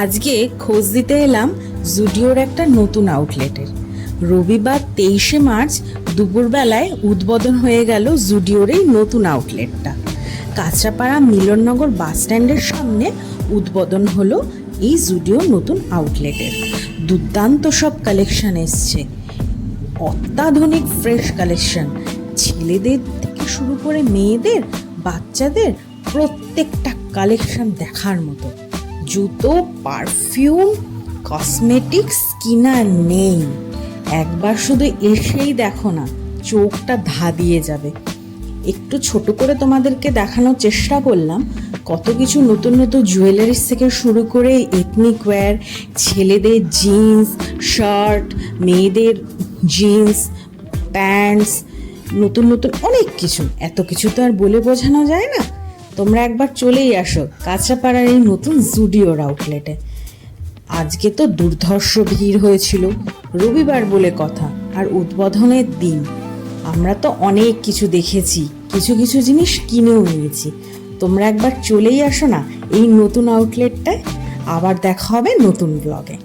আজকে খোঁজ দিতে এলাম জুডিওর একটা নতুন আউটলেটের। রবিবার 23শে মার্চ দুপুরবেলায় উদ্বোধন হয়ে গেল জুডিওর এই নতুন আউটলেটটা। কাঁচরাপাড়া মিলননগর বাস স্ট্যান্ডের সামনে উদ্বোধন হলো এই জুডিওর নতুন আউটলেটের। দুর্দান্ত সব কালেকশন এসছে, অত্যাধুনিক ফ্রেশ কালেকশন, ছেলেদের থেকে শুরু করে মেয়েদের, বাচ্চাদের প্রত্যেকটা কালেকশন দেখার মতো। জুতো, পারফিউম, কসমেটিক্স কিনা নেই। একবার শুধু এসেই দেখো না, চোখটা ধাঁধিয়ে যাবে। একটু ছোট করে তোমাদেরকে দেখানোর চেষ্টা করলাম কত কিছু নতুন নতুন জুয়েলারিস থেকে শুরু করে এথনিক ওয়্যার, ছেলেদের জিন্স, শার্ট, মেয়েদের জিন্স, প্যান্টস, নতুন নতুন অনেক কিছু। এত কিছু তো আর বলে বোঝানো যায় না। তোমরা একবার চলেই আসো কাঁচরাপাড়ার এই নতুন জুডিওর আউটলেটে। আজকে তো দুর্ধর্ষ ভিড় হয়েছিল, রবিবার বলে কথা, আর উদ্বোধনের দিন। আমরা তো অনেক কিছু দেখেছি, কিছু কিছু জিনিস কিনেও নিয়েছি। তোমরা একবার চলেই আসো না এই নতুন আউটলেটটায়। আবার দেখা হবে নতুন ব্লগে।